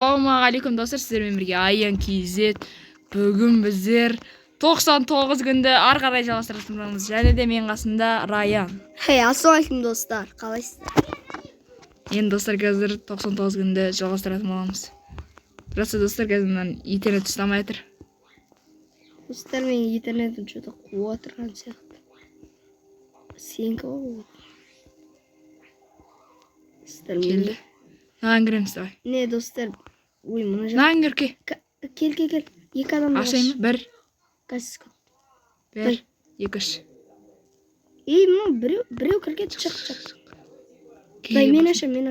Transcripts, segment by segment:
Ассалаумағалейкум достар, сіздермен бірге Аян KZ. Бүгін біздер 99 күнді ары қарай жалғастырамыз. Және де мен қасында Раян. Ассалаумағалейкум достар, қалайсыздар? Енді достар, қазір 99 күнді жалғастыратын боламыз. Просто достар, қазір мен интернет ұстамай жатыр. Достар, мен интернетім что-то қуып отырған сияқты. Сенікі ғой. Достар, Келді. Наған кіреміз, давай. Не, достар? Ой, мұны жақ. Наған кірке. Кел. Екі адам Ашайын ба? 1. Қазір күн. 1, 2, 3. Мұны біреу кірген шық. Дай, мен ашам. Мен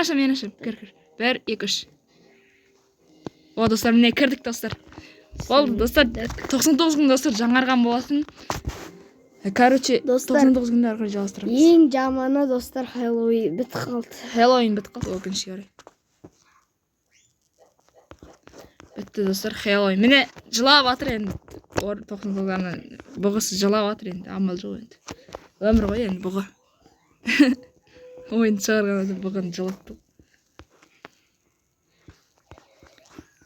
ашам. Кір. 1, 2, 3. О, достар, міне кірдік, достар. Ол, достар, 99 күн достар жаңарған болатын. Короче, 99 күнді ары қарай жалғастырамыз. Ең жаманы достар, Хэллоуин бітіп қалды. Хэллоуин бітіп қалды, өкінішке орай. Бітті достар, Хэллоуин. Міне жылап жатыр енді. 99 күнді бұғысы жылап жатыр енді, амал жоқ енді. Өмір ғой енді бұғы. Ойын шығарған бұғын жылатты.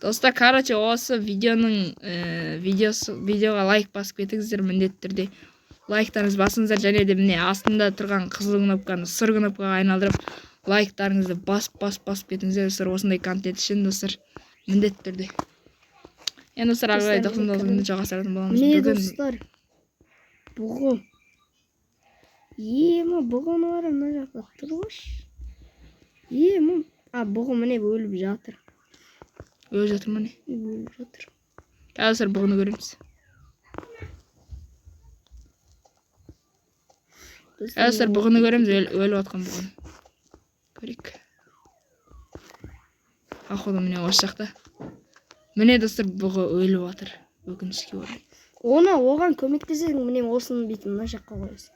Достар, короче, осы видеоға лайк басып кетіңіздер, міндетті түрде. Лайктарыңыз басыңыздар, және де міне астында тұрған қызыл кнопканы сұр кнопкаға айналдырып, лайктарыңызды басып кетіңіздер. Достар, осындай контент үшін достар, міндетті түрде. Енді достар, ары қарай 99 күнді жалғастыратын боламыз. Міне достар, бұғы. Бұғын бар, мына жақта тұрғыш. Бұғы міне өліп жатыр. Өліп жатыр ма не? Өліп жатыр. Достар, бұғыны көреміз. Достар, бұғыны көреміз, өліп атқан бұғыны. Көрейік. Ақылы міне осы жақта. Міне достар, бұғы өліп атыр. Өкінішке орай. Оған көмектесең, міне осыны бүйтіп мына жаққа қоясың.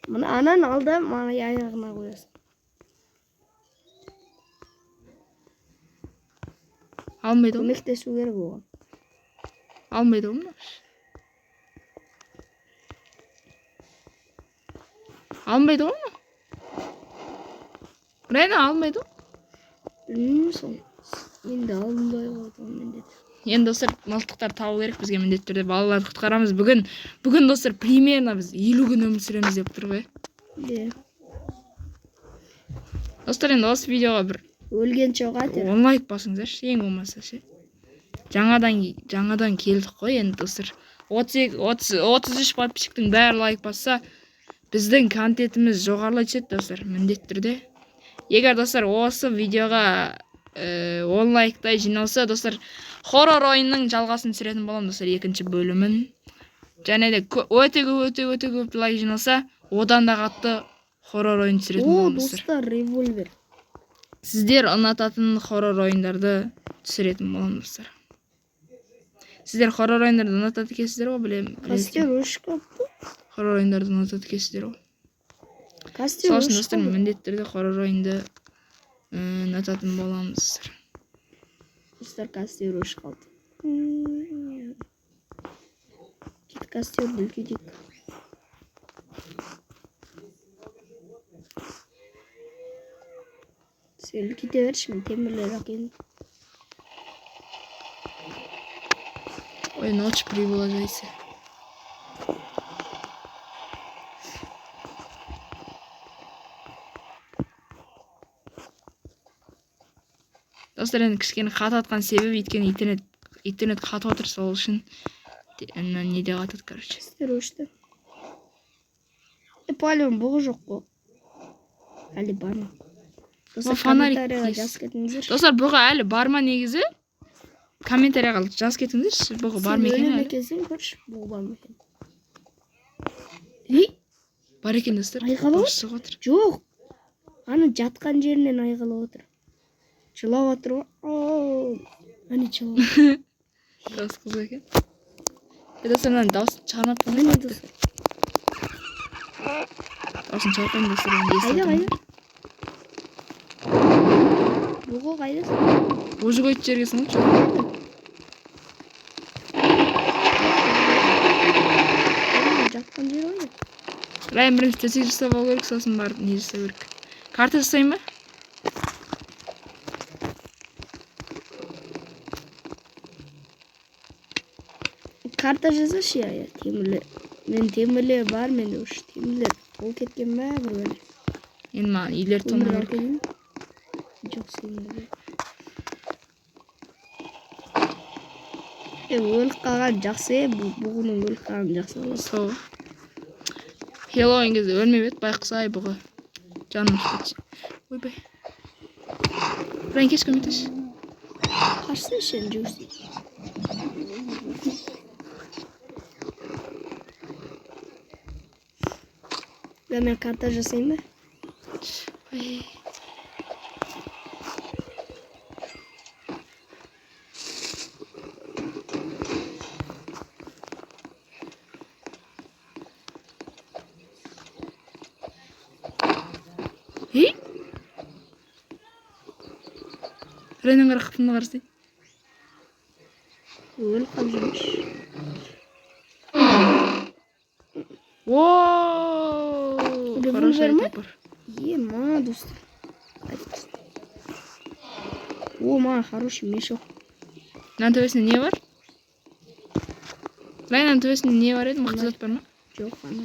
Мына анан алда мана аяғына қоясың. Алмайды ғой? Көмектесу керек оған. Алмайды ғой мына? Алмайды ғой мына? Райна алмайды ғой? Білмеймін сол. Енді алынбай қойдым міндет. Енді достар, мылтықтар табу керек бізге міндетті түрде. Балаларды құтқарамыз. Бүгін достар, примерно біз 50 күн өмір сүреміз деп тұр ғой. Достар, енді осы видеоға бір өлгенше қатер. Лайк басыңыздаршы, ең болмаса ше. Жаңадан келдік қой енді достар. 33 подписчиктің бәрі лайк басса, біздің контентіміз жоғарылай түседі достар, міндетті түрде. Егер достар осы видеоға 10 лайктай жиналса, достар, хоррор ойынның жалғасын түсіретін болам достар, 2-ші бөлімін. Және де өте көп лайк жиналса, одан да қатты хоррор ойын түсіретін болам достар. Достар, револьвер. Сіздер ұнататын хоррор ойындарды түсіретін болам достар. Сіздер хоррор ойындарды ұнатады екенсіздер ғой, білемін. Костер өшіп қалды. Хоррор ойындарды ұнатады екенсіздер ғой. Костер өшіп қалды. Достар, міндетті түрде хоррор ойынды ұнататын боламыз. Достар, костер өшіп қалды. Кет костерді үлкейдік. Сен үлкейте берші, мен темірлер ақиын. Ой, ночь приближайся. Достар, енді кішкене қатып атқан себебі, өйткені интернет қатып отыр, сол үшін неде қатады, короче. Костер өшті. Палеон бұғы жоқ қой. Әлі бар ма? Достар, комментарияға жаз кетіңіздер. Достар, бұғы әлі бар ма негізі? Комментарияға жаз кетіңіздер. Бұғы бар ма екен әлі? Сен өлім екенсің, көрші, бұғы бар ма екен? Бар екен достар. Айғалап отыр? Жоқ. Аны жатқан жерінен айғалап отыр. Жылап отыр ғой. Әне жылап отыр. Дауыс қызы екен. Достар, мынаны дауысын шығармап тұрмын. Әне достар. Дауысын шығармап достар. Қайда? Бұғы қайдасың? Өзі қойды жергесің ғой? Жатқан жер ғой? Райан бірінші төсек жасап алу керек, сосын барып не жасау керек. Карта жасайын ба? карта жазашы я темірлер. Мен темірлер бар менде уж темірлер. Ол кеткен ме бір бөле. Енді маған үйлер Өмір тонау керек. әкелейін. Жоқ сенімді. Өліп қалған жақсы, бұғының өліп қалған жақсы болады. Сол. Хеллоуин кезде өлмеп еді, байқұс ай бұғы. Жаным кетші. Ойбай. Бірайын кеш көмектеш. Қарсы ішен жүрсің. Мен карта жасайын ба? Ай. Ей? Райынан қара қыпымды қарсы. Өліп қалып жүрміш. Вооо! Хороший ма? топор. Ма, достар. О, ма, хороший мешок. Мынаның төбесінде не бар? Райынан төбесінде не бар еді? Мықты зат бар ма? Жоқ, ана.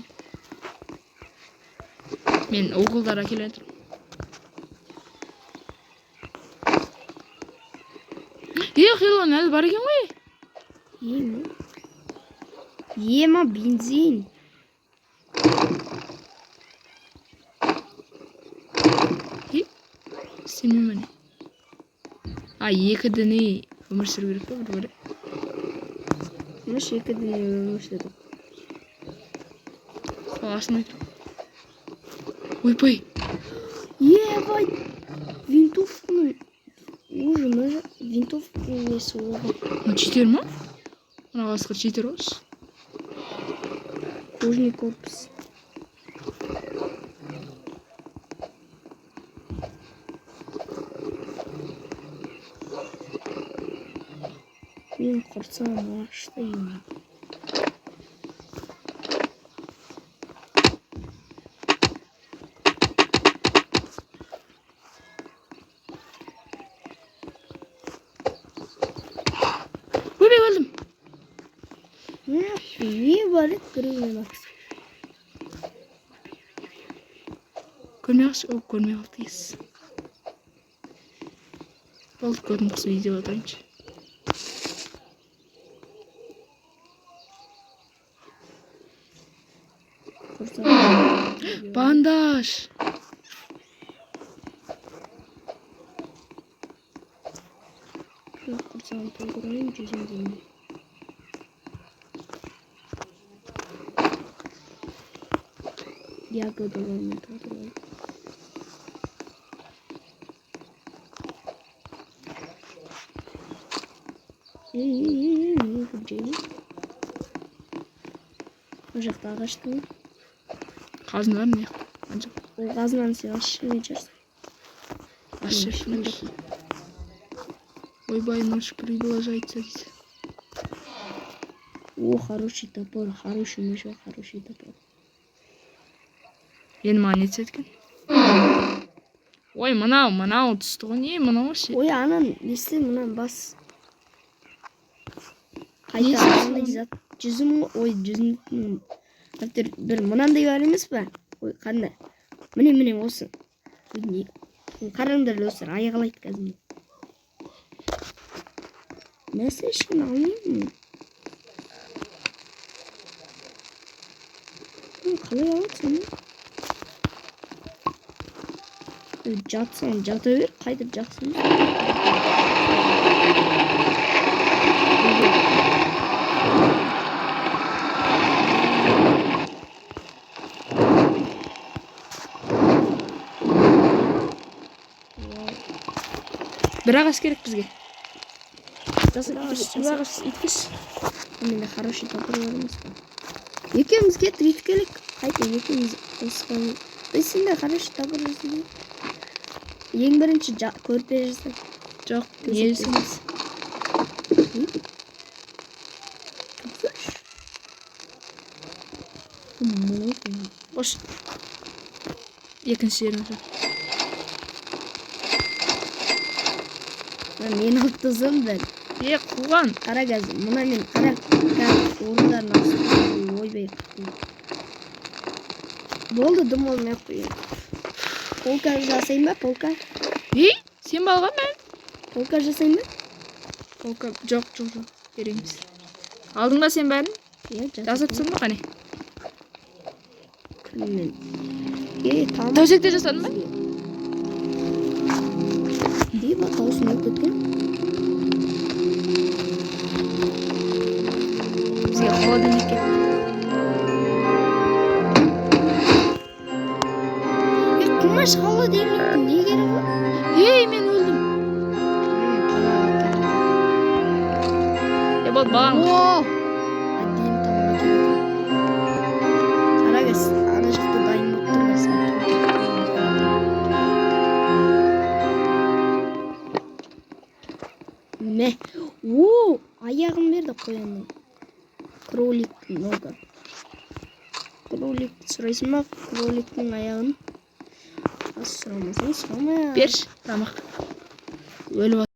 Мен оғылдар әкеле тұрмын. Хеллоуин әлі бар екен ғой? Ма, бензин. Сенбеймін міне. Екі діни өмір сүру керек па бір-бірі? Мұш екі діни өмір сүру. Сол ашылмай тұр. Ойбай. Бай. Винтовканың ужыны жа. Винтовканың несі оғы. Читер ма? Мына қасқыр читер осы. Кожный корпус. Мен құрсам ашты ема. Ойбай өлдім. Не бар еді күреген ақсы. Көрмей қалшы? Көрмей қалды ес. Болды көрдім құсы видео отырайыншы. Бандаж. Құрсам толғырайын жүзім деймін. Ягодалармен толғырайын. Не күржеймін. Ол жақта ағаштың. Қазындар не? Ол қазынан сен ашшымен жүрсің. Ашшымен жүрсің. Ойбай, нож приближается дейді. О, хороший топор, хороший мешок, хороший топор. Енді маған не түседі екен? Ой, мынау түсті ғой. Не мынау ше? Ой, анан несі мынан бас. Қайта андай зат. Жүзім, ой, жүзім. Бір мынандай бар емес па? Ой, қандай. Міне осы. Қараңдар өсір, аяғалайды қазір. Нәрсе ішін алмаймын. Қалай алатсың? Жатсаң, жата бер, қайтып жақсың. Бір ағаш керек бізге. Бір ағаш иткіш. Менде хороший топор бар емес па? Екеуміз кеттік иткелік. Қайта екеуміз қосқан. Сен де хороший топор жасың. Ең бірінші көрпе жасың. Жоқ, не жасыңыз? Қош. Екінші жерін жүр. Мен алып тозам бәл. Қуған. Қара газ. Мына мен қара газ орындарын ауыстырып ойбай. Болды, дым olmay қойын. Полка жасайын ба, полка? Сен балға мен? Полка жасайын ба? Полка, жоқ. Керек емес. Алдың ба сен бәрін? Жасап тұрсың ба қане? Тамақ. Төсекте жасадың ба? Ба, даусын өтіп кеткен. Бізге холодильник керек. Құмаш холодильниктің не керек бар? Мен өлдім. Болды, балаң. Әдейім тамақ керек. Қарағыз, ана жақта дайын болып тұрмасын. Мә. Аяғын берді қоянның. Кроликтің нога. Кролик сұрайсың ма? Кроликтің аяғын. Сұрамасың, сұрамай. Берші, тамақ. Өліп